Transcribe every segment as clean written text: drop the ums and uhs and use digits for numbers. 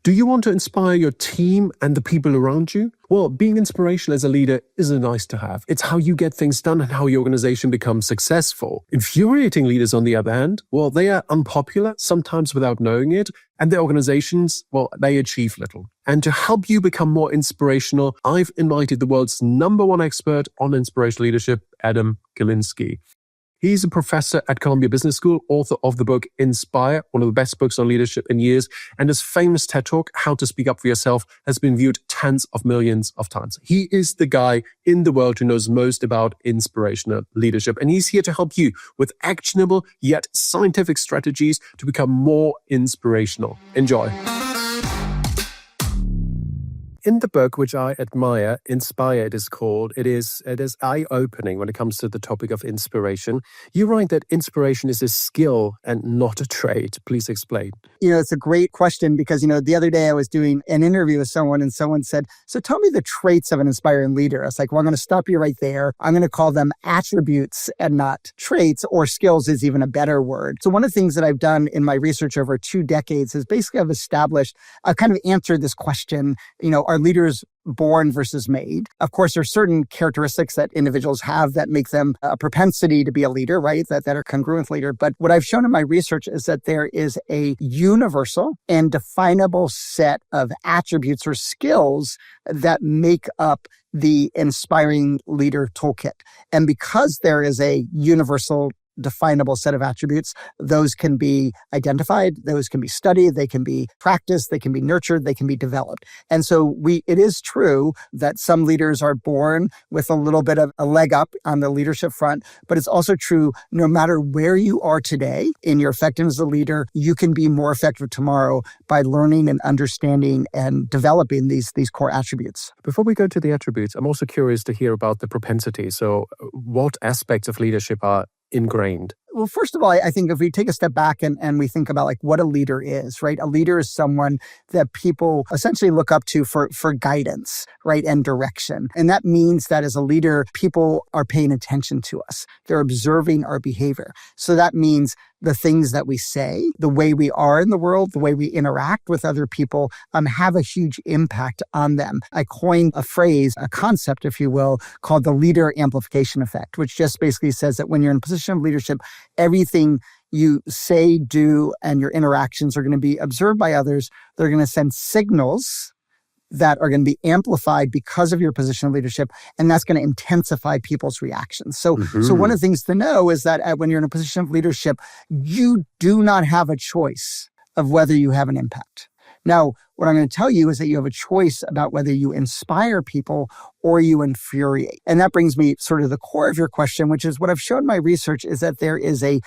Do you want to inspire your team and the people around you? Well, being inspirational as a leader is a nice to have. It's how you get things done and how your organization becomes successful. Infuriating leaders, on the other hand, well, they are unpopular, sometimes without knowing it, and their organizations, well, they achieve little. And to help you become more inspirational, I've invited the world's #1 expert on inspirational leadership, Adam Galinsky. He's a professor at Columbia Business School, author of the book Inspire, one of the best books on leadership in years, and his famous TED Talk, How to Speak Up for Yourself, has been viewed tens of millions of times. He is the guy in the world who knows most about inspirational leadership, and he's here to help you with actionable yet scientific strategies to become more inspirational. Enjoy. In the book, which I admire, Inspire it is called, it is eye-opening when it comes to the topic of inspiration. You write that inspiration is a skill and not a trait. Please explain. It's a great question because, the other day I was doing an interview with someone and someone said, so tell me the traits of an inspiring leader. I was like, well, I'm going to stop you right there. I'm going to call them attributes and not traits, or skills is even a better word. So one of the things that I've done in my research over 2 decades is basically I've kind of answered this question, are leaders born versus made? Of course, there are certain characteristics that individuals have that make them a propensity to be a leader, right? That are congruent with leader. But what I've shown in my research is that there is a universal and definable set of attributes or skills that make up the inspiring leader toolkit. And because there is a universal definable set of attributes, those can be identified, those can be studied, they can be practiced, they can be nurtured, they can be developed. And so it is true that some leaders are born with a little bit of a leg up on the leadership front, but it's also true no matter where you are today in your effectiveness as a leader, you can be more effective tomorrow by learning and understanding and developing these core attributes. Before we go to the attributes, I'm also curious to hear about the propensity. So what aspects of leadership are ingrained? Well, first of all, I think if we take a step back and we think about what a leader is, right? A leader is someone that people essentially look up to for guidance, right? And direction. And that means that as a leader, people are paying attention to us. They're observing our behavior. So that means the things that we say, the way we are in the world, the way we interact with other people, have a huge impact on them. I coined a phrase, a concept, if you will, called the Leader Amplification Effect, which just basically says that when you're in a position of leadership, everything you say, do, and your interactions are going to be observed by others. They're going to send signals that are going to be amplified because of your position of leadership, and that's going to intensify people's reactions. So one of the things to know is that when you're in a position of leadership, you do not have a choice of whether you have an impact. Now, what I'm going to tell you is that you have a choice about whether you inspire people or you infuriate. And that brings me sort of the core of your question, which is what I've shown in my research is that there is a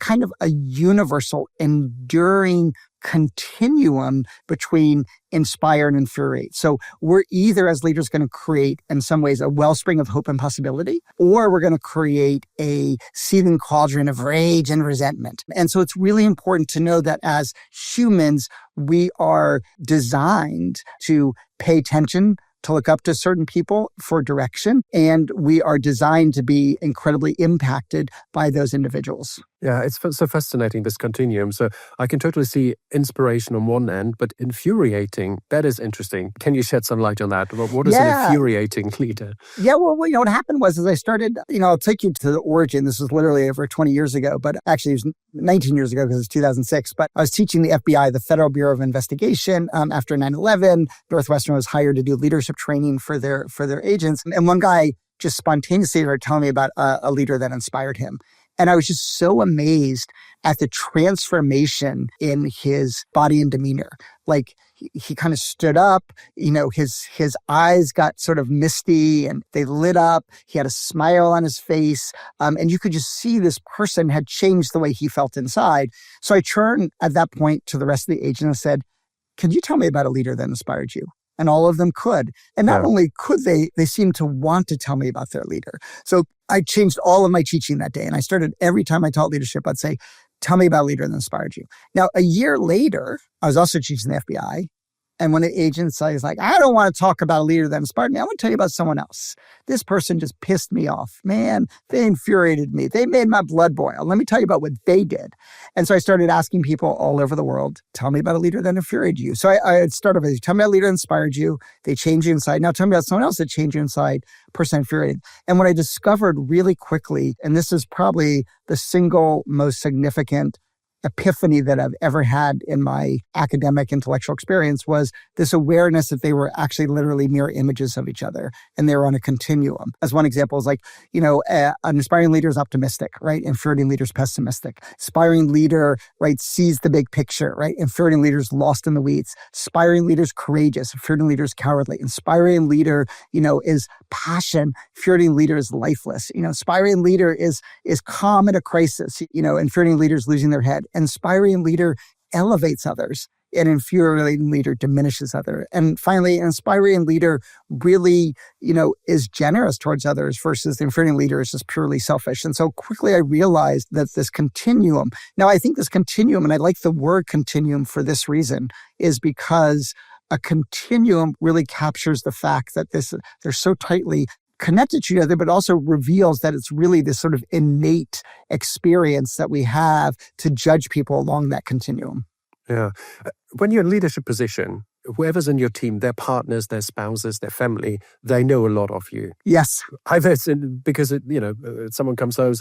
kind of a universal, enduring continuum between inspire and infuriate. So we're either as leaders going to create, in some ways, a wellspring of hope and possibility, or we're going to create a seething cauldron of rage and resentment. And so it's really important to know that as humans, we are designed to pay attention, to look up to certain people for direction, and we are designed to be incredibly impacted by those individuals. Yeah, it's so fascinating, this continuum. So I can totally see inspiration on one end, but infuriating, that is interesting. Can you shed some light on that? What is an infuriating leader? Yeah, well, what happened was I started, I'll take you to the origin. This was literally over 20 years ago, but actually it was 19 years ago because it's 2006. But I was teaching the FBI, the Federal Bureau of Investigation, after 9/11. Northwestern was hired to do leadership training for their agents. And one guy just spontaneously started telling me about a leader that inspired him. And I was just so amazed at the transformation in his body and demeanor. Like he kind of stood up, his eyes got sort of misty and they lit up. He had a smile on his face. And you could just see this person had changed the way he felt inside. So I turned at that point to the rest of the agents and said, "Could you tell me about a leader that inspired you?" And all of them could. And not only could they seemed to want to tell me about their leader. So I changed all of my teaching that day. And I started every time I taught leadership, I'd say, "Tell me about a leader that inspired you." Now, a year later, I was also teaching the FBI. And when the agent says like, I don't want to talk about a leader that inspired me, I want to tell you about someone else. This person just pissed me off. Man, they infuriated me. They made my blood boil. Let me tell you about what they did. And so I started asking people all over the world, tell me about a leader that infuriated you. So I started with, tell me about a leader that inspired you. They changed you inside. Now tell me about someone else that changed you inside, person infuriated. And what I discovered really quickly, and this is probably the single most significant epiphany that I've ever had in my academic intellectual experience, was this awareness that they were actually literally mirror images of each other, and they were on a continuum. As one example is like, an inspiring leader is optimistic, right? Infuriating leader is pessimistic. Inspiring leader, right, sees the big picture, right? Infuriating leader is lost in the weeds. Inspiring leader is courageous. Infuriating leader is cowardly. Inspiring leader, is passion. Infuriating leader is lifeless. Inspiring leader is calm in a crisis. Infuriating leader is losing their head. Inspiring leader elevates others. An infuriating leader diminishes others. And finally, an inspiring leader really, is generous towards others versus the infuriating leader is just purely selfish. And so quickly I realized that this continuum, now I think this continuum, and I like the word continuum for this reason, is because a continuum really captures the fact that they're so tightly connected to each other, but also reveals that it's really this sort of innate experience that we have to judge people along that continuum. Yeah. When you're in a leadership position, whoever's in your team, their partners, their spouses, their family, they know a lot of you. Yes. Either it's because someone comes over and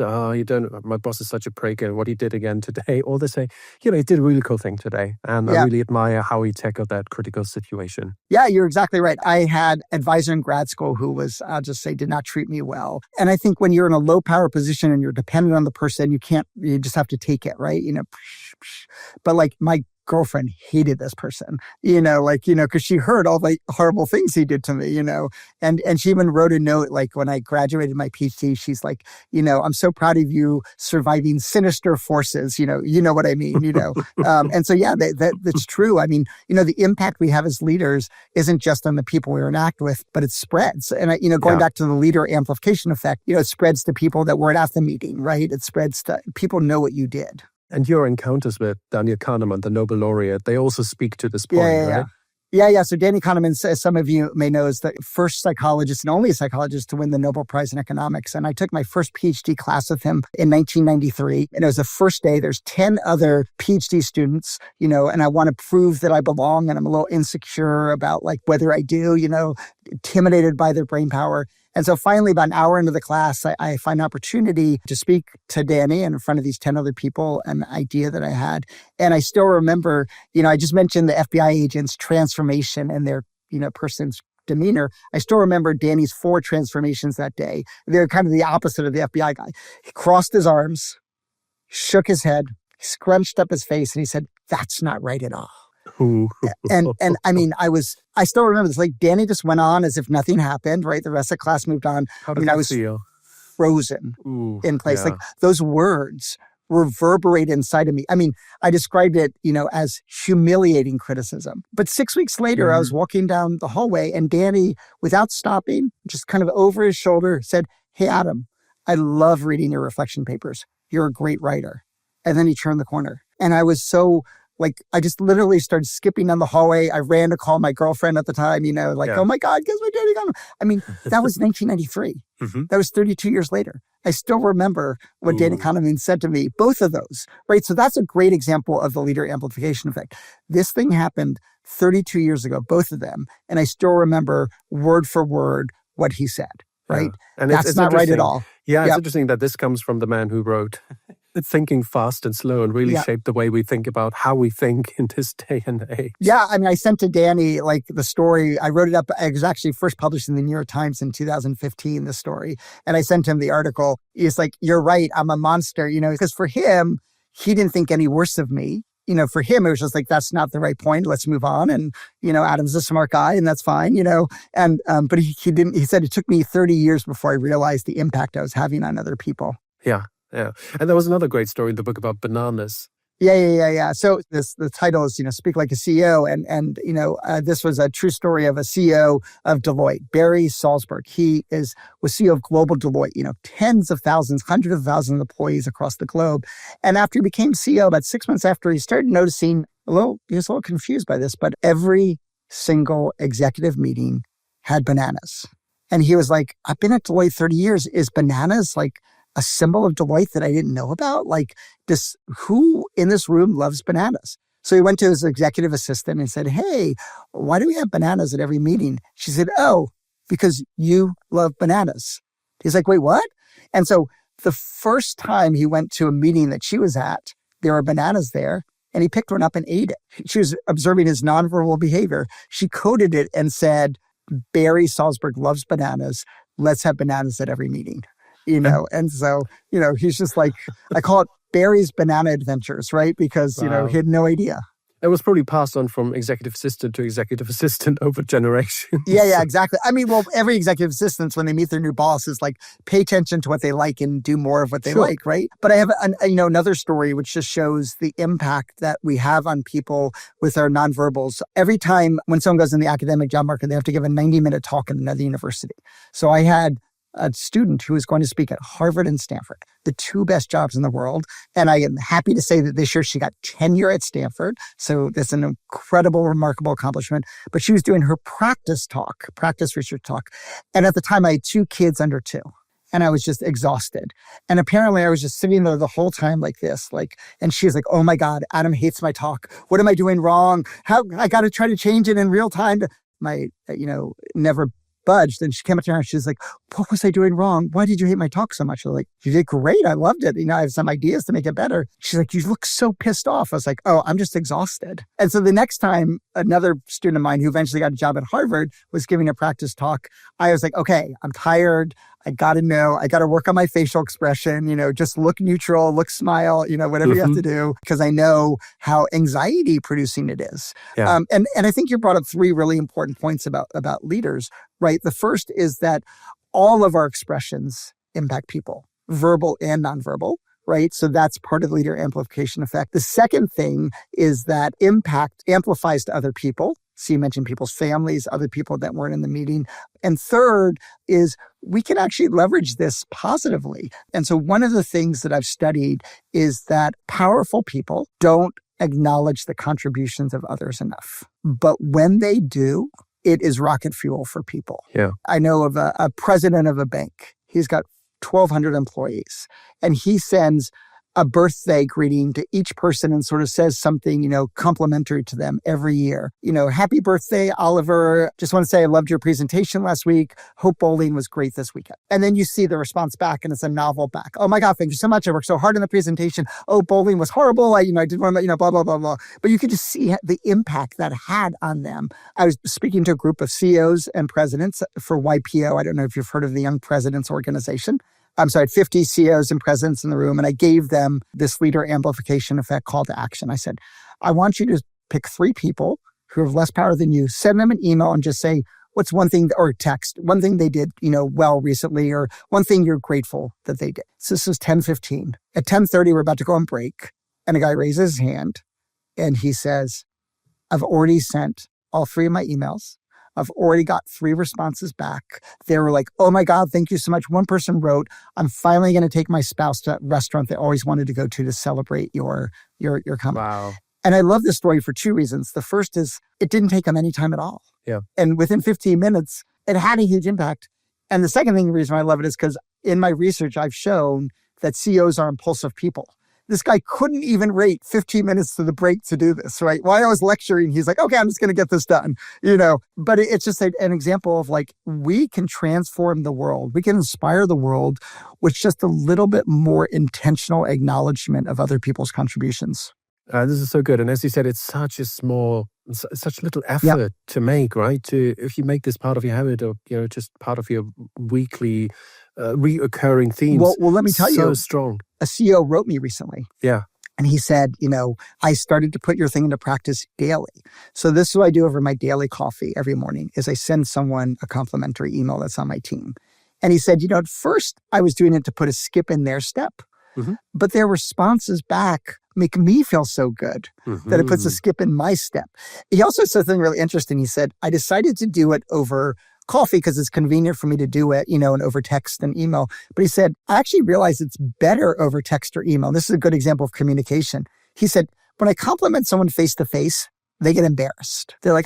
says, my boss is such a prick and what he did again today. Or they say, he did a really cool thing today. And I really admire how he tackled that critical situation. Yeah, you're exactly right. I had an advisor in grad school who was, I'll just say, did not treat me well. And I think when you're in a low power position and you're dependent on the person, you just have to take it, right? But like my girlfriend hated this person, because she heard all the horrible things he did to me, and she even wrote a note, like when I graduated my PhD, she's like, I'm so proud of you surviving sinister forces, you know what I mean, and so, yeah, that's true. I mean, the impact we have as leaders isn't just on the people we interact with, but it spreads. And, going back to the leader amplification effect, it spreads to people that weren't at the meeting, right? It spreads to people know what you did. And your encounters with Daniel Kahneman, the Nobel laureate, they also speak to this point, right? Yeah. So Danny Kahneman, as some of you may know, is the first psychologist and only psychologist to win the Nobel Prize in economics. And I took my first PhD class with him in 1993. And it was the first day. There's 10 other PhD students, and I want to prove that I belong. And I'm a little insecure about like whether I do, intimidated by their brain power. And so finally, about an hour into the class, I find an opportunity to speak to Danny in front of these 10 other people, an idea that I had. And I still remember, I just mentioned the FBI agent's transformation and their, person's demeanor. I still remember Danny's 4 transformations that day. They're kind of the opposite of the FBI guy. He crossed his arms, shook his head, scrunched up his face, and he said, "That's not right at all." and I mean, I still remember this. Like Danny just went on as if nothing happened, right? The rest of the class moved on. How did I was feel? Frozen in place. Yeah. Like those words reverberate inside of me. I mean, I described it, as humiliating criticism. But 6 weeks later, I was walking down the hallway and Danny, without stopping, just kind of over his shoulder said, "Hey, Adam, I love reading your reflection papers. You're a great writer." And then he turned the corner. And I was so... I just literally started skipping down the hallway. I ran to call my girlfriend at the time, oh my God, guess what Danny got? I mean, that was 1993. That was 32 years later. I still remember what Danny Kahneman said to me, both of those, right? So that's a great example of the leader amplification effect. This thing happened 32 years ago, both of them. And I still remember word for word what he said, right? Yeah. And that's not right at all. Yeah, it's interesting that this comes from the man who wrote Thinking Fast and Slow and really shaped the way we think about how we think in this day and age. Yeah, I mean, I sent to Danny, the story. I wrote it up. It was actually first published in the New York Times in 2015, the story. And I sent him the article. He's like, "You're right, I'm a monster," because for him, he didn't think any worse of me. For him, it was just like, that's not the right point. Let's move on. And, Adam's a smart guy and that's fine, And, but he didn't, he said it took me 30 years before I realized the impact I was having on other people. Yeah. And there was another great story in the book about bananas. Yeah. So the title is, Speak Like a CEO. And this was a true story of a CEO of Deloitte, Barry Salzberg. He was CEO of global Deloitte, tens of thousands, hundreds of thousands of employees across the globe. And after he became CEO, about 6 months after, he started noticing he was a little confused by this, but every single executive meeting had bananas. And he was like, I've been at Deloitte 30 years. Is bananas like a symbol of Deloitte that I didn't know about? Like who in this room loves bananas? So he went to his executive assistant and said, hey, why do we have bananas at every meeting? She said, oh, because you love bananas. He's like, wait, what? And so the first time he went to a meeting that she was at, there were bananas there, and he picked one up and ate it. She was observing his nonverbal behavior. She coded it and said, Barry Salzberg loves bananas. Let's have bananas at every meeting. And so, he's just like, I call it Barry's banana adventures, right? Because, Wow. he had no idea. It was probably passed on from executive assistant to executive assistant over generations. Yeah, exactly. I mean, well, every executive assistant, when they meet their new boss, is like, pay attention to what they like and do more of what they like, right? But I have another story which just shows the impact that we have on people with our nonverbals. Every time when someone goes in the academic job market, they have to give a 90-minute talk at another university. So I had a student who was going to speak at Harvard and Stanford, the two best jobs in the world. And I am happy to say that this year she got tenure at Stanford. So that's an incredible, remarkable accomplishment. But she was doing her practice research talk. And at the time I had 2 kids under 2. And I was just exhausted. And apparently I was just sitting there the whole time like this, and she was like, oh my God, Adam hates my talk. What am I doing wrong? How I got to try to change it in real time. My, never budged. And she came up to her and she was like, what was I doing wrong? Why did you hate my talk so much? I was like, you did great. I loved it. I have some ideas to make it better. She's like, you look so pissed off. I was like, oh, I'm just exhausted. And so the next time another student of mine who eventually got a job at Harvard was giving a practice talk, I was like, okay, I'm tired. I got to work on my facial expression, just look neutral, smile, whatever you have to do, because I know how anxiety producing it is. Yeah. And I think you brought up 3 really important points about leaders, right? The first is that all of our expressions impact people, verbal and nonverbal, right? So that's part of the leader amplification effect. The second thing is that impact amplifies to other people. So you mentioned people's families, other people that weren't in the meeting. And third is we can actually leverage this positively. And so one of the things that I've studied is that powerful people don't acknowledge the contributions of others enough. But when they do, it is rocket fuel for people. Yeah. I know of a president of a bank. He's got 1,200 employees, and he sends a birthday greeting to each person and sort of says something, complimentary to them every year. Happy birthday, Oliver. Just want to say I loved your presentation last week. Hope bowling was great this weekend. And then you see the response back and it's a novel back. Oh my God, thank you so much. I worked so hard on the presentation. Oh, bowling was horrible. I didn't want to, blah, blah, blah, blah. But you could just see the impact that had on them. I was speaking to a group of CEOs and presidents for YPO. I don't know if you've heard of the Young Presidents Organization. I had 50 CEOs and presidents in the room, and I gave them this leader amplification effect call to action. I said, I want you to pick 3 people who have less power than you, send them an email and just say, what's one thing, or text, one thing they did, well recently, or one thing you're grateful that they did. So this was 10:15. At 10:30, we're about to go on break, and a guy raises his hand, and he says, I've already sent all 3 of my emails. I've already got 3 responses back. They were like, oh my God, thank you so much. One person wrote, I'm finally going to take my spouse to that restaurant they always wanted to go to celebrate your company. Wow. And I love this story for 2 reasons. The first is it didn't take them any time at all. Yeah. And within 15 minutes, it had a huge impact. And the second reason I love it is because in my research, I've shown that CEOs are impulsive people. This guy couldn't even wait 15 minutes to the break to do this, right? While I was lecturing, he's like, okay, I'm just going to get this done, But it's just an example of we can transform the world. We can inspire the world with just a little bit more intentional acknowledgement of other people's contributions. This is so good. And as you said, it's such little effort to make, right? If you make this part of your habit or, just part of your weekly reoccurring themes. Well, let me tell you. So strong. A CEO wrote me recently. Yeah. And he said, I started to put your thing into practice daily. So this is what I do over my daily coffee every morning is I send someone a complimentary email that's on my team. And he said, at first I was doing it to put a skip in their step, but their responses back make me feel so good that it puts a skip in my step. He also said something really interesting. He said, I decided to do it over coffee because it's convenient for me to do it, and over text and email. But he said, I actually realized it's better over text or email. This is a good example of communication. He said, when I compliment someone face to face, they get embarrassed. They're like,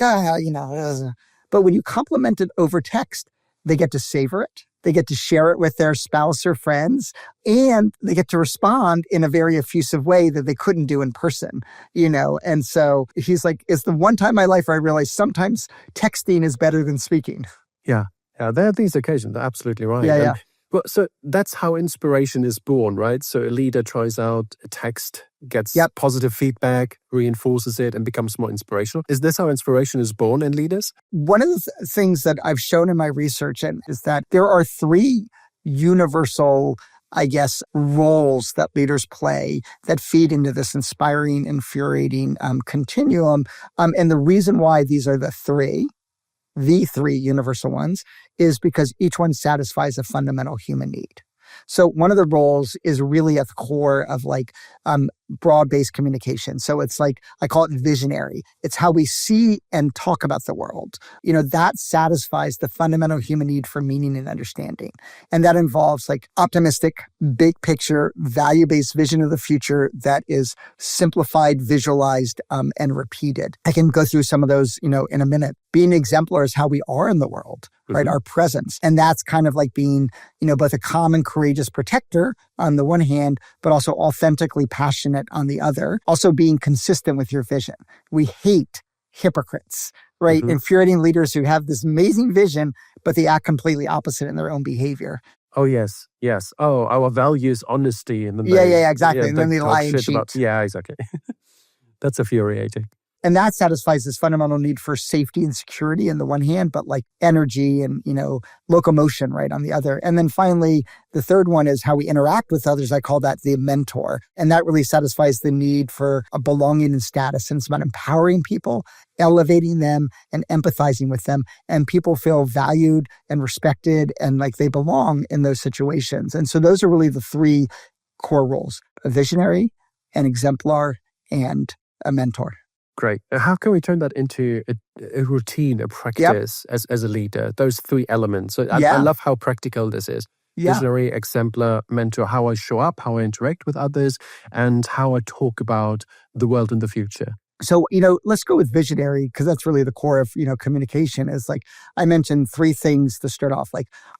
but when you compliment it over text, they get to savor it. They get to share it with their spouse or friends, and they get to respond in a very effusive way that they couldn't do in person, And so he's like, it's the one time in my life where I realized sometimes texting is better than speaking. Yeah. There are these occasions. Absolutely right. Yeah. Well, so that's how inspiration is born, right? So a leader tries out a text, gets positive feedback, reinforces it, and becomes more inspirational. Is this how inspiration is born in leaders? One of the things that I've shown in my research is that there are 3 universal, roles that leaders play that feed into this inspiring, infuriating continuum. And the reason why these are the 3 universal ones, is because each one satisfies a fundamental human need. So one of the roles is really at the core of broad-based communication. So it's like, I call it visionary. It's how we see and talk about the world. That satisfies the fundamental human need for meaning and understanding. And that involves optimistic, big picture, value-based vision of the future that is simplified, visualized, and repeated. I can go through some of those, in a minute. Being exemplar is how we are in the world, right? Our presence. And that's kind of like being, both a calm and courageous protector on the one hand, but also authentically passionate on the other. Also being consistent with your vision. We hate hypocrites, right? Infuriating leaders who have this amazing vision, but they act completely opposite in their own behavior. Oh, yes. Oh, our value is honesty. And then exactly. And then they lie and cheat. Exactly. That's infuriating. And that satisfies this fundamental need for safety and security on the one hand, but energy and, locomotion, right, on the other. And then finally, the third one is how we interact with others. I call that the mentor. And that really satisfies the need for a belonging and status. And it's about empowering people, elevating them, and empathizing with them. And people feel valued and respected and like they belong in those situations. And so those are really the 3 core roles: a visionary, an exemplar, and a mentor. Great. How can we turn that into a routine, a practice as a leader? Those 3 elements. So I love how practical this is. Visionary, exemplar, mentor, how I show up, how I interact with others, and how I talk about the world in the future. So, let's go with visionary, because that's really the core of, communication. Is I mentioned 3 things to start off,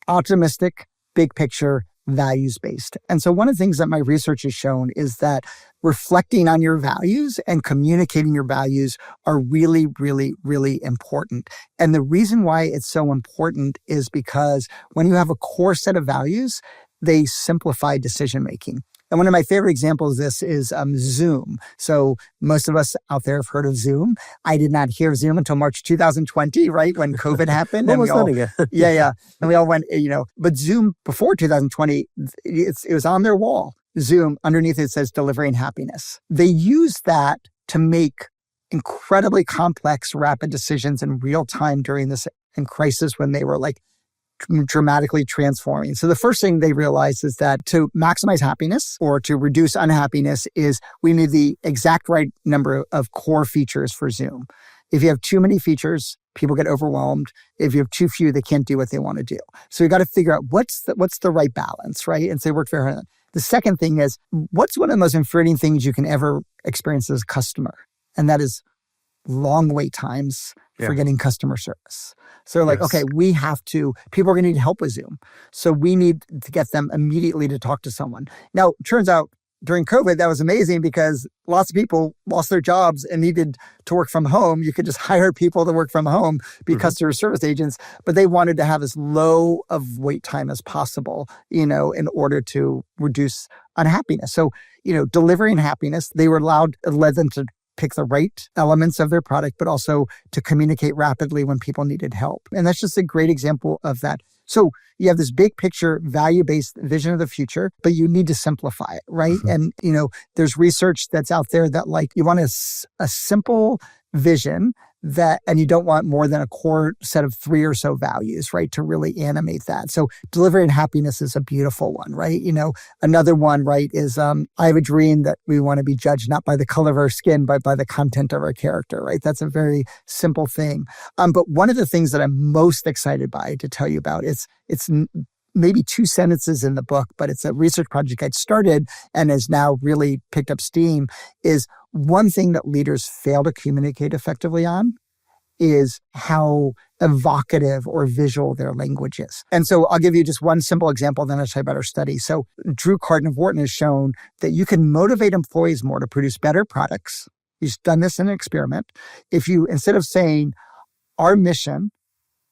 optimistic, big picture, values-based. And so one of the things that my research has shown is that reflecting on your values and communicating your values are really, really, really important. And the reason why it's so important is because when you have a core set of values, they simplify decision-making. And one of my favorite examples of this is Zoom. So most of us out there have heard of Zoom. I did not hear of Zoom until March 2020, right? When COVID happened. And we all And we all went, but Zoom before 2020, it was on their wall. Zoom, underneath it says delivering happiness. They used that to make incredibly complex, rapid decisions in real time during this crisis when they were dramatically transforming. So the first thing they realized is that to maximize happiness or to reduce unhappiness is we need the exact right number of core features for Zoom. If you have too many features, people get overwhelmed. If you have too few, they can't do what they want to do. So you got to figure out what's the right balance, right? And so they work very hard on that. The second thing is, what's one of the most infuriating things you can ever experience as a customer? And that is long wait times for getting customer service. So okay, people are going to need help with Zoom. So we need to get them immediately to talk to someone. Now, it turns out during COVID, that was amazing because lots of people lost their jobs and needed to work from home. You could just hire people to work from home, be customer service agents, but they wanted to have as low of wait time as possible, in order to reduce unhappiness. So, delivering happiness, it led them to pick the right elements of their product, but also to communicate rapidly when people needed help. And that's just a great example of that. So you have this big picture, value-based vision of the future, but you need to simplify it, right? And, there's research that's out there that you want a simple vision and you don't want more than a core set of 3 or so values, right? To really animate that. So delivering happiness is a beautiful one, right? Another one, right, is I have a dream that we want to be judged not by the color of our skin, but by the content of our character, right? That's a very simple thing. But one of the things that I'm most excited by to tell you about, it's maybe 2 sentences in the book, but it's a research project I started and has now really picked up steam, is one thing that leaders fail to communicate effectively on is how evocative or visual their language is. And so I'll give you just one simple example, then I'll tell you about our study. So Drew Carton of Wharton has shown that you can motivate employees more to produce better products. He's done this in an experiment. If you, instead of saying, our mission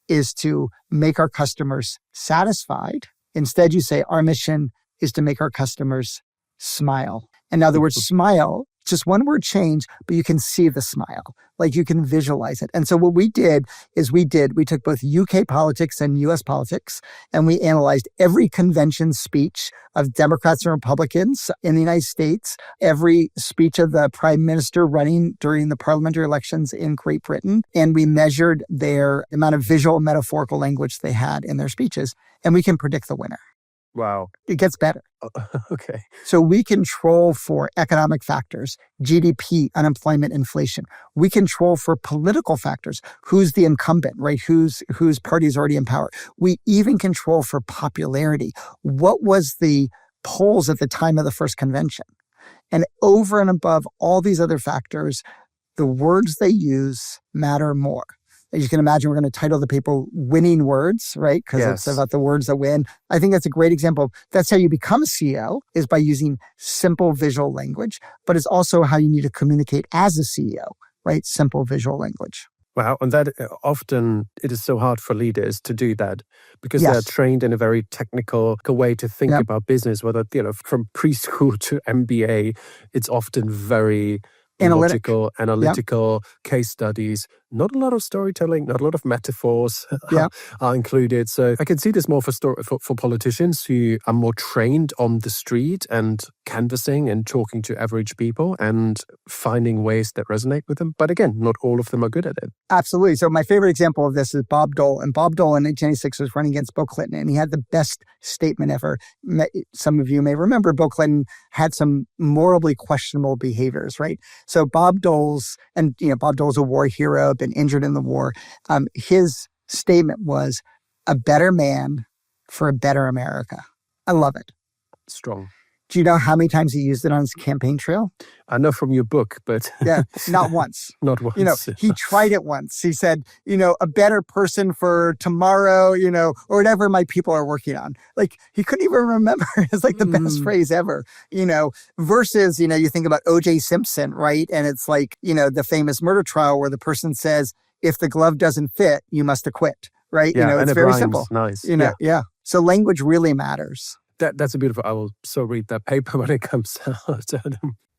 is to make our customers satisfied, instead you say, our mission is to make our customers smile. And now the word smile, just one word change, but you can see the smile, like you can visualize it. And so what we did is we took both UK politics and US politics, and we analyzed every convention speech of Democrats and Republicans in the United States, every speech of the prime minister running during the parliamentary elections in Great Britain, and we measured their amount of visual metaphorical language they had in their speeches, and we can predict the winner. Wow. It gets better. Okay. So we control for economic factors, GDP, unemployment, inflation. We control for political factors. Who's the incumbent, right? Whose party is already in power. We even control for popularity. What was the polls at the time of the first convention? And over and above all these other factors, the words they use matter more. As you can imagine, we're going to title the paper Winning Words, right? Because Yes. it's about the words that win. I think that's a great example. That's how you become a CEO, is by using simple visual language, but it's also how you need to communicate as a CEO, right? Simple visual language. Wow. And that often it is so hard for leaders to do that because Yes. they're trained in a very technical way to think Yep. about business, whether, from preschool to MBA, it's often very logical, analytical case studies. Not a lot of storytelling, not a lot of metaphors are included. So I can see this more for politicians who are more trained on the street and canvassing and talking to average people and finding ways that resonate with them. But again, not all of them are good at it. Absolutely. So my favorite example of this is Bob Dole. And Bob Dole in 1986 was running against Bill Clinton, and he had the best statement ever. Some of you may remember Bill Clinton had some morally questionable behaviors, right? So Bob Dole's a war hero, been injured in the war. His statement was, a better man for a better America. I love it. Strong. Do you know how many times he used it on his campaign trail? I know from your book, but... Yeah, not once. Not once. He tried it once. He said, a better person for tomorrow, or whatever my people are working on. Like, he couldn't even remember. It's like the best phrase ever, versus, you think about O.J. Simpson, right? And it's like, the famous murder trial where the person says, if the glove doesn't fit, you must acquit, right? Yeah, it's very simple. Nice. Yeah. So language really matters. That's a beautiful... I will so read that paper when it comes out.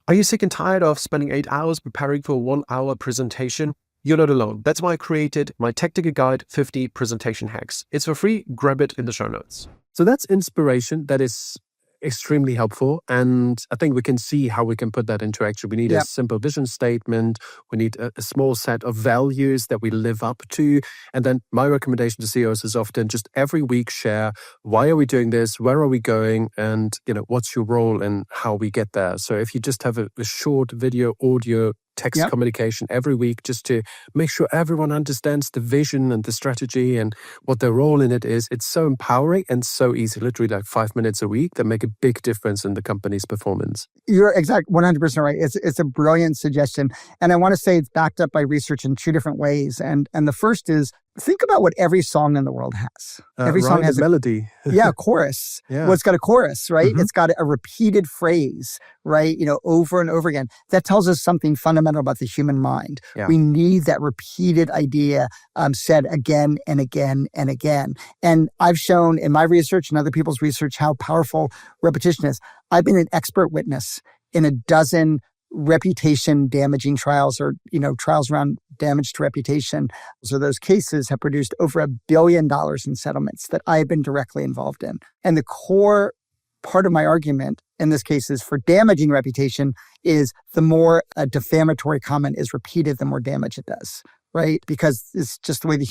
Are you sick and tired of spending 8 hours preparing for a 1-hour presentation? You're not alone. That's why I created my tactical guide, 50 presentation hacks. It's for free. Grab it in the show notes. So that's inspiration. That is extremely helpful. And I think we can see how we can put that into action. We need a simple vision statement. We need a small set of values that we live up to. And then my recommendation to CEOs is often just every week share, why are we doing this? Where are we going? And, what's your role and how we get there? So if you just have a short video, audio, text communication every week, just to make sure everyone understands the vision and the strategy and what their role in it is. It's so empowering and so easy, literally like 5 minutes a week that make a big difference in the company's performance. You're 100% right. It's a brilliant suggestion. And I want to say it's backed up by research in 2 different ways. And the first is, think about what every song in the world has. Every song has a melody. Chorus. Yeah. Well, it's got a chorus, right? It's got a repeated phrase, right? Over and over again. That tells us something fundamental about the human mind. Yeah. We need that repeated idea said again and again and again. And I've shown in my research and other people's research how powerful repetition is. I've been an expert witness in a dozen reputation damaging trials, or trials around damage to reputation. So those cases have produced over $1 billion in settlements that I have been directly involved in. And the core part of my argument in this case is, for damaging reputation, is the more a defamatory comment is repeated, the more damage it does, right? Because it's just the way the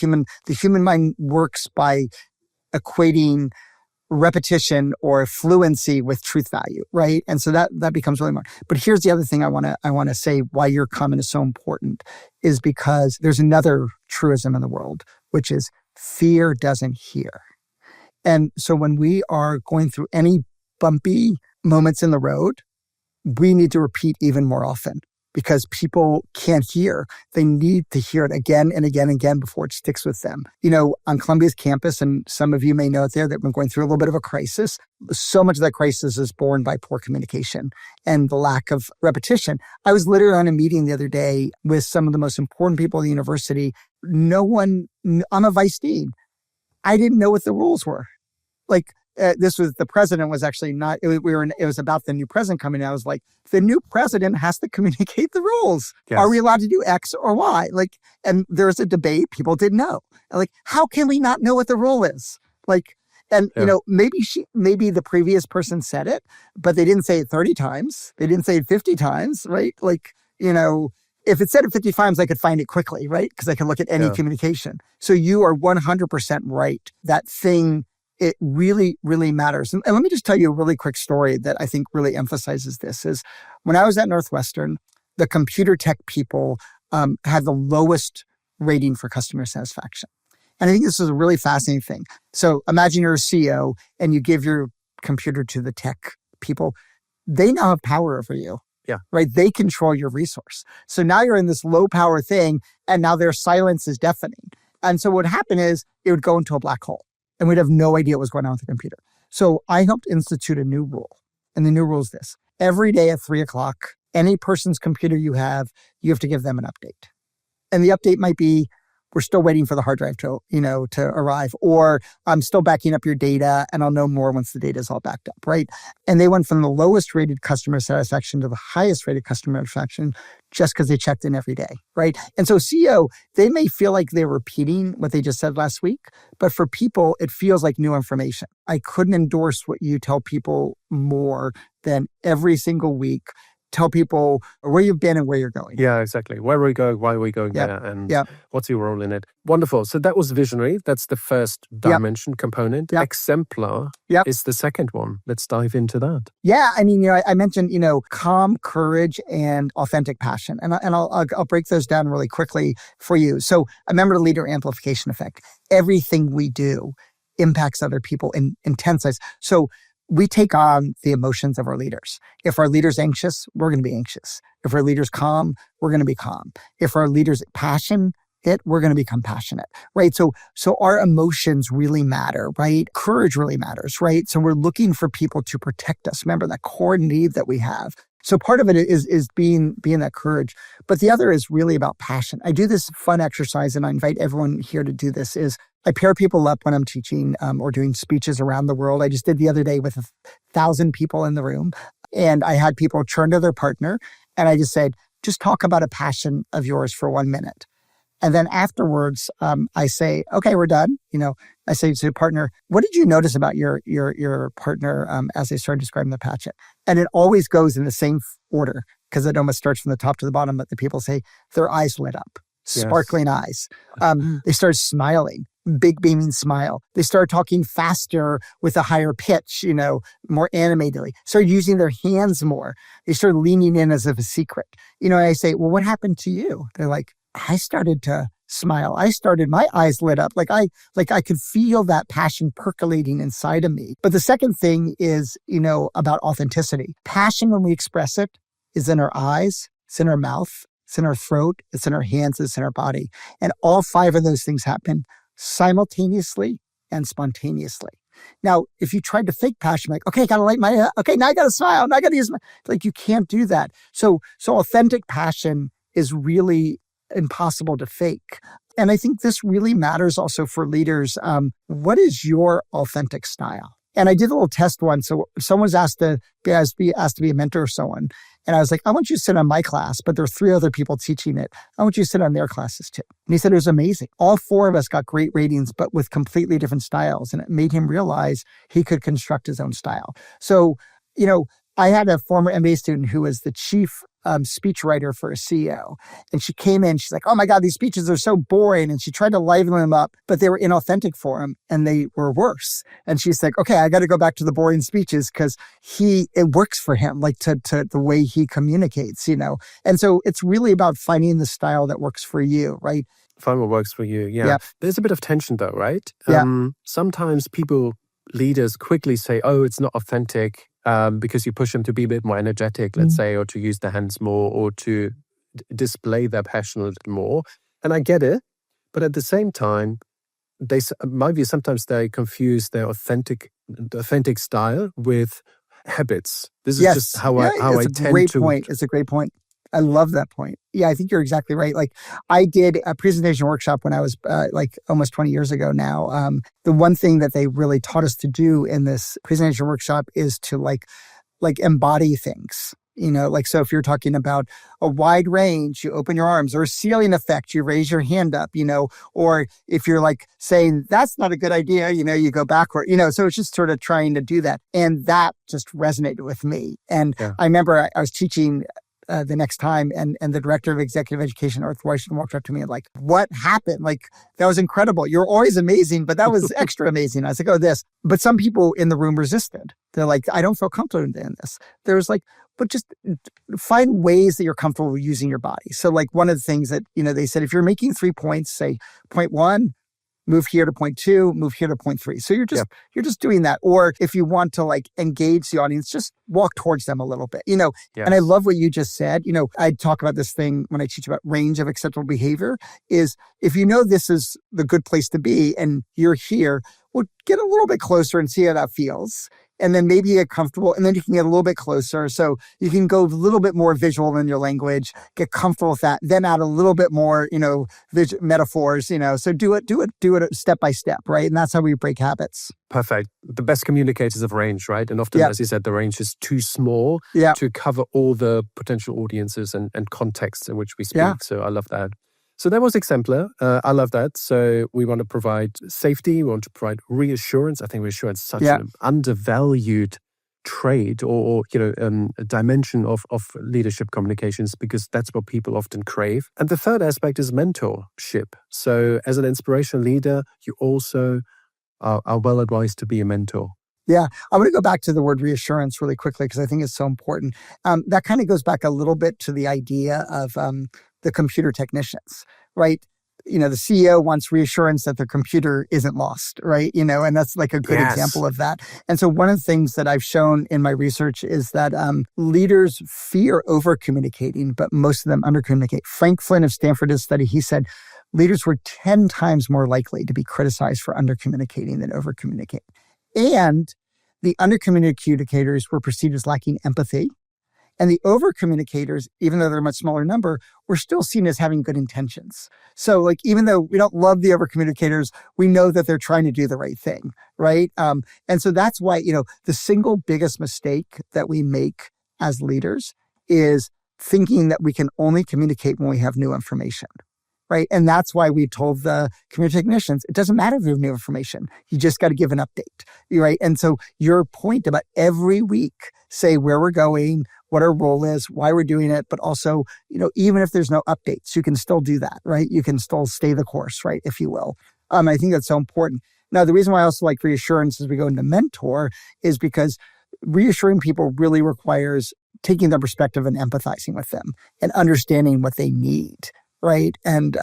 human mind works, by equating repetition or fluency with truth value, right? And so that becomes really more. But here's the other thing I want to say why your comment is so important, is because there's another truism in the world, which is fear doesn't hear. And so when we are going through any bumpy moments in the road, we need to repeat even more often, because people can't hear. They need to hear it again and again and again before it sticks with them. On Columbia's campus, and some of you may know it there, they've been going through a little bit of a crisis. So much of that crisis is born by poor communication and the lack of repetition. I was literally on a meeting the other day with some of the most important people in the university. I'm a vice dean. I didn't know what the rules were. The president was actually not, it was about the new president coming in. I was like, the new president has to communicate the rules. Yes. Are we allowed to do X or Y? And there's a debate. People didn't know. How can we not know what the rule is? Maybe the previous person said it, but they didn't say it 30 times. They didn't say it 50 times, right? If it said it 50 times, I could find it quickly, right? Because I can look at any communication. So you are 100% right. That thing, it really, really matters. And let me just tell you a really quick story that I think really emphasizes this is when I was at Northwestern, the computer tech people had the lowest rating for customer satisfaction. And I think this is a really fascinating thing. So imagine you're a CEO and you give your computer to the tech people. They now have power over you. Yeah. Right. They control your resource. So now you're in this low power thing and now their silence is deafening. And so what would happen is it would go into a black hole. And we'd have no idea what was going on with the computer. So I helped institute a new rule. And the new rule is this. Every day at 3:00, any person's computer you have to give them an update. And the update might be, we're still waiting for the hard drive to arrive, or I'm still backing up your data and I'll know more once the data is all backed up, right? And they went from the lowest rated customer satisfaction to the highest rated customer satisfaction just because they checked in every day, right? And so CEO, they may feel like they're repeating what they just said last week, but for people, it feels like new information. I couldn't endorse what you tell people more than every single week. Tell people where you've been and where you're going. Yeah, exactly. Where are we going? Why are we going there? And what's your role in it? Wonderful. So that was visionary. That's the first dimension component. Exemplar is the second one. Let's dive into that. Yeah. I mentioned, calm, courage, and authentic passion. And I'll break those down really quickly for you. So I remember the Leader Amplification Effect. Everything we do impacts other people in intense ways. So we take on the emotions of our leaders. If our leader's anxious, we're going to be anxious. If our leader's calm, we're going to be calm. If our leader's passionate, we're going to become passionate, right? So our emotions really matter, right? Courage really matters, right? So we're looking for people to protect us. Remember that core need that we have. So part of it is being that courage. But the other is really about passion. I do this fun exercise, and I invite everyone here to do this, is I pair people up when I'm teaching or doing speeches around the world. I just did the other day with 1,000 people in the room. And I had people turn to their partner, and I just said, just talk about a passion of yours for 1 minute. And then afterwards, I say, okay, we're done. I say to the partner, what did you notice about your partner as they start describing the passion? And it always goes in the same order because it almost starts from the top to the bottom. But the people say their eyes lit up, sparkling eyes. They start smiling, big beaming smile. They start talking faster with a higher pitch, more animatedly. Start using their hands more. They start leaning in as if a secret. And I say, well, what happened to you? They're like, I started to smile. My eyes lit up. I could feel that passion percolating inside of me. But the second thing is, about authenticity. Passion, when we express it, is in our eyes, it's in our mouth, it's in our throat, it's in our hands, it's in our body. And all 5 of those things happen simultaneously and spontaneously. Now, if you tried to fake passion, okay, I gotta light my, okay, now I gotta smile, now I gotta use you can't do that. So authentic passion is really impossible to fake. And I think this really matters also for leaders. What is your authentic style? And I did a little test once. So someone was asked to be a mentor of someone. And I was like, I want you to sit on my class, but there are 3 other people teaching it. I want you to sit on their classes too. And he said, it was amazing. All 4 of us got great ratings, but with completely different styles. And it made him realize he could construct his own style. So, I had a former MBA student who was the chief speechwriter for a CEO. And she came in, she's like, oh my God, these speeches are so boring. And she tried to liven them up, but they were inauthentic for him and they were worse. And she's like, okay, I got to go back to the boring speeches because it works for him, to the way he communicates, And so it's really about finding the style that works for you, right? Find what works for you. Yeah. There's a bit of tension though, right? Sometimes leaders quickly say, oh, it's not authentic. Because you push them to be a bit more energetic, let's say, or to use their hands more, or to display their passion a little more. And I get it. But at the same time, my view, sometimes they confuse their authentic style with habits. This is just how I tend to. It's a great point. I love that point. Yeah, I think you're exactly right. Like, I did a presentation workshop when I was almost 20 years ago now. The one thing that they really taught us to do in this presentation workshop is to like embody things. So if you're talking about a wide range, you open your arms, or a ceiling effect, you raise your hand up, or if you're like saying, that's not a good idea, you go backward, so it's just sort of trying to do that. And that just resonated with me. And I remember I was teaching the next time, and the director of executive education, Arthur Washington, walked up to me and like, what happened? Like, that was incredible. You're always amazing, but that was extra amazing. I was like, oh, this. But some people in the room resisted. They're like, I don't feel comfortable in this. There was like, but just find ways that you're comfortable using your body. So like one of the things that, they said, if you're making 3 points, say point 1, move here to point 2, move here to point 3. So you're just doing that. Or if you want to like engage the audience, just walk towards them a little bit, And I love what you just said. I talk about this thing when I teach about range of acceptable behavior is if this is the good place to be and you're here, well, get a little bit closer and see how that feels. And then maybe get comfortable, and then you can get a little bit closer. So you can go a little bit more visual in your language, get comfortable with that, then add a little bit more, metaphors, So do it step by step, right? And that's how we break habits. Perfect. The best communicators have range, right? And often, as you said, the range is too small to cover all the potential audiences and contexts in which we speak. Yeah. So I love that. So that was exemplar. I love that. So we want to provide safety. We want to provide reassurance. I think reassurance is such an undervalued trait or a dimension of leadership communications, because that's what people often crave. And the third aspect is mentorship. So as an inspirational leader, you also are well advised to be a mentor. Yeah, I want to go back to the word reassurance really quickly because I think it's so important. That kind of goes back a little bit to the idea of the computer technicians, right? The CEO wants reassurance that their computer isn't lost, right? And that's like a good example of that. And so one of the things that I've shown in my research is that leaders fear over-communicating, but most of them under-communicate. Frank Flynn of Stanford did a study. He said leaders were 10 times more likely to be criticized for under-communicating than over-communicating. And the under-communicators were perceived as lacking empathy. And the over-communicators, even though they're a much smaller number, were still seen as having good intentions. So like, even though we don't love the over-communicators, we know that they're trying to do the right thing, right? And so that's why, the single biggest mistake that we make as leaders is thinking that we can only communicate when we have new information. Right. And that's why we told the community technicians, it doesn't matter if you have new information. You just got to give an update. Right. And so your point about every week, say where we're going, what our role is, why we're doing it, but also, even if there's no updates, you can still do that. Right. You can still stay the course, right, if you will. I think that's so important. Now, the reason why I also like reassurance as we go into mentor is because reassuring people really requires taking their perspective and empathizing with them and understanding what they need. Right. And,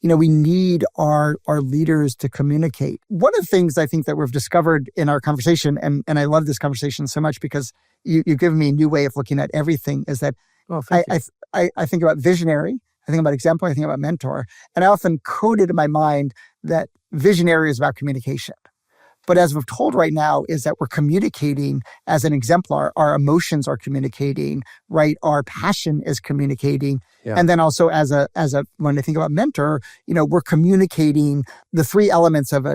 we need our leaders to communicate. One of the things I think that we've discovered in our conversation, and I love this conversation so much because you've given me a new way of looking at everything, is that I think about visionary, I think about example, I think about mentor, and I often code it in my mind that visionary is about communication. But as we've told right now is that we're communicating as an exemplar. Our emotions are communicating, right? Our passion is communicating. Yeah. And then also as a when I think about mentor, we're communicating the 3 elements of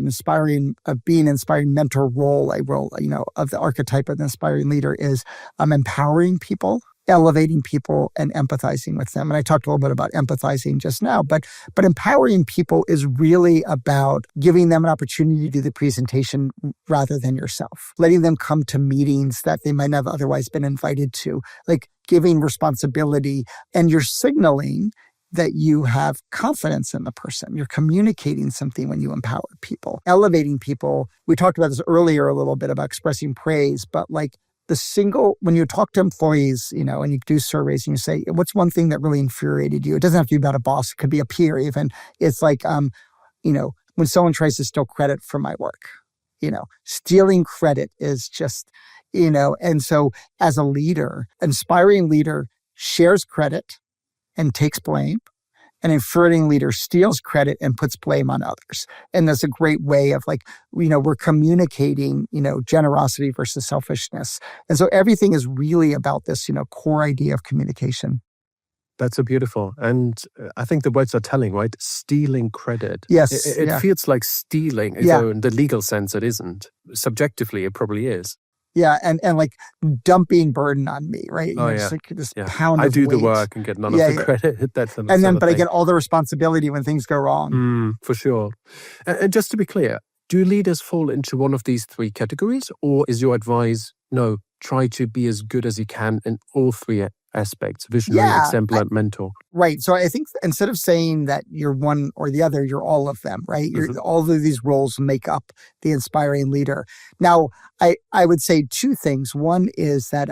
being an inspiring mentor role, of the archetype of an inspiring leader is empowering people, elevating people, and empathizing with them. And I talked a little bit about empathizing just now, but empowering people is really about giving them an opportunity to do the presentation rather than yourself, letting them come to meetings that they might not have otherwise been invited to, like giving responsibility, and you're signaling that you have confidence in the person. You're communicating something when you empower people. Elevating people, we talked about this earlier a little bit about expressing praise, but like when you talk to employees, and you do surveys and you say, what's one thing that really infuriated you? It doesn't have to be about a boss. It could be a peer even. It's like, when someone tries to steal credit from my work, stealing credit is just, and so as a leader, inspiring leader shares credit, and takes blame. An infuriating leader steals credit and puts blame on others. And that's a great way of like, we're communicating, generosity versus selfishness. And so everything is really about this, core idea of communication. That's so beautiful. And I think the words are telling, right? Stealing credit. Yes. It feels like stealing, though in the legal sense it isn't. Subjectively, it probably is. Yeah, and like dumping burden on me, right? It's like this pound of I do weight. the work and get none of the credit. That's but I get all the responsibility when things go wrong. For sure. And just to be clear, do leaders fall into one of these three categories, or is your advice, no, try to be as good as you can in all three aspects, visionary, exemplar, and mentor? Right. So I think instead of saying that you're one or the other, you're all of them, right? All of these roles make up the inspiring leader. Now, I would say two things. One is that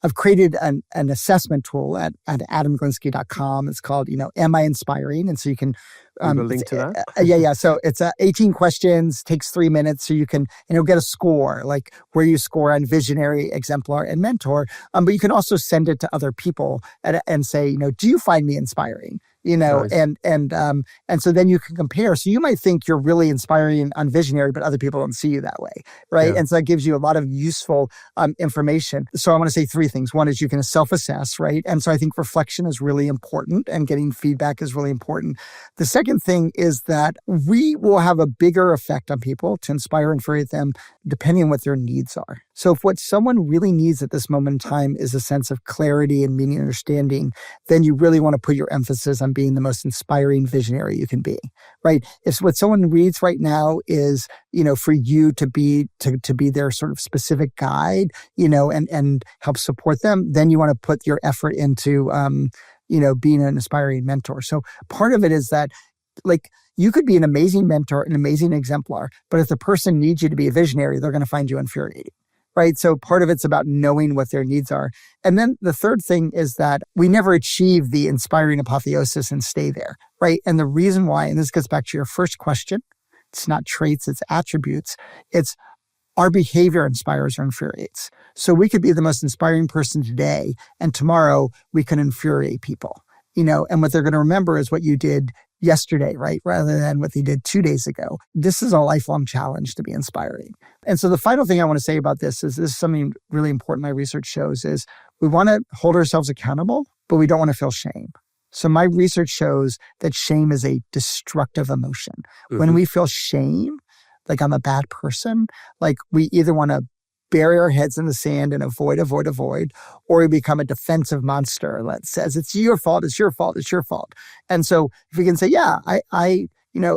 I've created an assessment tool at adamgalinsky.com. It's called, Am I Inspiring? And so you can we'll link to that. Yeah. So it's 18 questions, takes 3 minutes. So you can, get a score, like where you score on visionary, exemplar, and mentor. But you can also send it to other people and say, do you find me inspiring? Nice. And so then you can compare. So you might think you're really inspiring on visionary, but other people don't see you that way, right? Yeah. And so that gives you a lot of useful information. So I want to say three things. One is you can self-assess, right? And so I think reflection is really important and getting feedback is really important. The second thing is that we will have a bigger effect on people to inspire and infuriate them depending on what their needs are. So if what someone really needs at this moment in time is a sense of clarity and meaning and understanding, then you really want to put your emphasis on being the most inspiring visionary you can be, right? If what someone reads right now is, for you to be their sort of specific guide, and help support them, then you want to put your effort into, being an inspiring mentor. So part of it is that, like, you could be an amazing mentor, an amazing exemplar, but if the person needs you to be a visionary, they're going to find you infuriating. Right. So part of it's about knowing what their needs are. And then the third thing is that we never achieve the inspiring apotheosis and stay there. Right. And the reason why, and this gets back to your first question, it's not traits, it's attributes. It's our behavior inspires or infuriates. So we could be the most inspiring person today, and tomorrow we can infuriate people, and what they're going to remember is what you did yesterday, right? Rather than what they did 2 days ago. This is a lifelong challenge to be inspiring. And so the final thing I want to say about this is something really important my research shows is we want to hold ourselves accountable, but we don't want to feel shame. So my research shows that shame is a destructive emotion. Mm-hmm. When we feel shame, like I'm a bad person, like we either want to bury our heads in the sand and avoid, or we become a defensive monster that says, it's your fault. And so if we can say, yeah, I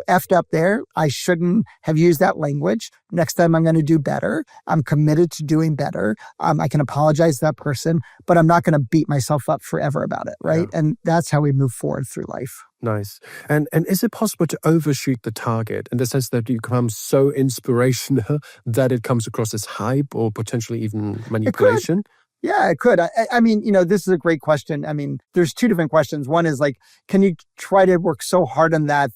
effed up there. I shouldn't have used that language. Next time I'm going to do better. I'm committed to doing better. I can apologize to that person, but I'm not going to beat myself up forever about it, right? Yeah. And that's how we move forward through life. Nice. And is it possible to overshoot the target in the sense that you become so inspirational that it comes across as hype or potentially even manipulation? Yeah, it could. I mean, this is a great question. I mean, there's two different questions. One is like, can you try to work so hard on that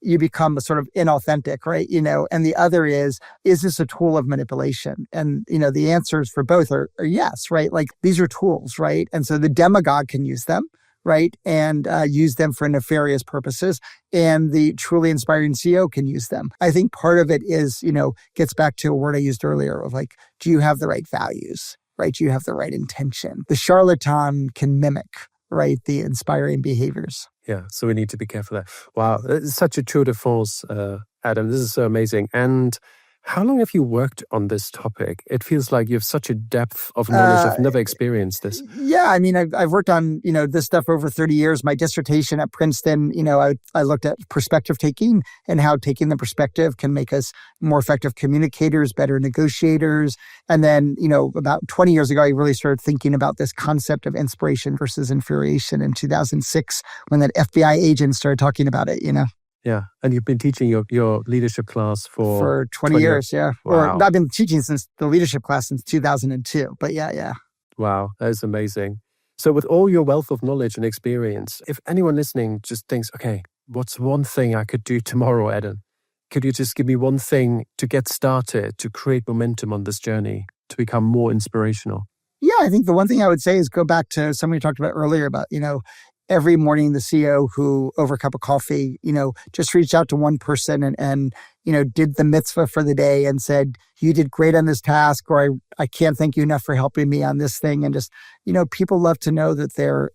you become sort of inauthentic, right? And the other is this a tool of manipulation? And, the answers for both are yes, right? Like these are tools, right? And so the demagogue can use them, right? And use them for nefarious purposes. And the truly inspiring CEO can use them. I think part of it is, gets back to a word I used earlier of like, do you have the right values? Right? You have the right intention. The charlatan can mimic, right, the inspiring behaviors. Yeah, so we need to be careful there. Wow, it's such a tour de force, Adam. This is so amazing. And how long have you worked on this topic? It feels like you have such a depth of knowledge. I've never experienced this. Yeah, I mean, I've worked on, this stuff over 30 years. My dissertation at Princeton, I looked at perspective taking and how taking the perspective can make us more effective communicators, better negotiators. And then, about 20 years ago, I really started thinking about this concept of inspiration versus infuriation in 2006 when that FBI agent started talking about it, Yeah, and you've been teaching your leadership class for 20 years, yeah. Wow. Or I've been teaching since the leadership class since 2002, but yeah. Wow, that is amazing. So with all your wealth of knowledge and experience, if anyone listening just thinks, okay, what's one thing I could do tomorrow, Adam? Could you just give me one thing to get started, to create momentum on this journey, to become more inspirational? Yeah, I think the one thing I would say is go back to something we talked about earlier about, every morning the CEO who over a cup of coffee, just reached out to one person and did the mitzvah for the day and said, you did great on this task, or I can't thank you enough for helping me on this thing. And just, people love to know that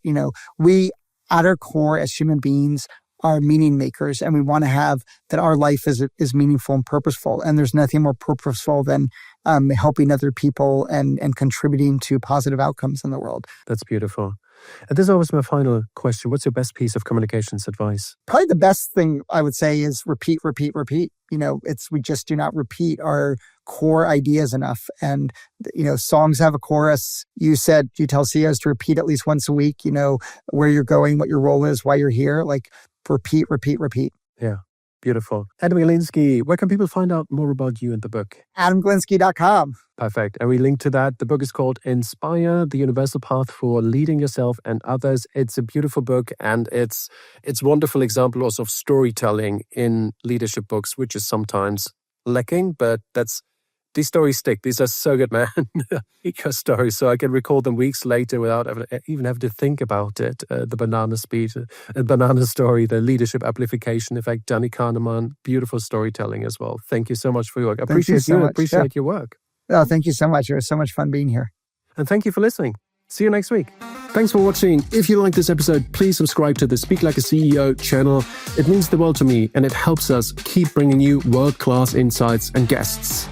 we at our core as human beings are meaning makers, and we want to have that our life is meaningful and purposeful. And there's nothing more purposeful than helping other people and contributing to positive outcomes in the world. That's beautiful. And this is always my final question. What's your best piece of communications advice? Probably the best thing I would say is repeat, repeat, repeat. We just do not repeat our core ideas enough. And, songs have a chorus. You tell CEOs to repeat at least once a week, where you're going, what your role is, why you're here. Like repeat, repeat, repeat. Yeah. Beautiful. Adam Galinsky, where can people find out more about you and the book? AdamGalinsky.com. Perfect. And we link to that. The book is called Inspire, the Universal Path for Leading Yourself and Others. It's a beautiful book, and it's wonderful example also of storytelling in leadership books, which is sometimes lacking, but these stories stick. These are so good, man. Eco stories. So I can recall them weeks later without even having to think about it. The banana speech, banana story, the leadership amplification effect, Danny Kahneman, beautiful storytelling as well. Thank you so much for your work. I appreciate you. Appreciate your work. Oh, thank you so much. It was so much fun being here. And thank you for listening. See you next week. Thanks for watching. If you like this episode, please subscribe to the Speak Like a CEO channel. It means the world to me, and it helps us keep bringing you world-class insights and guests.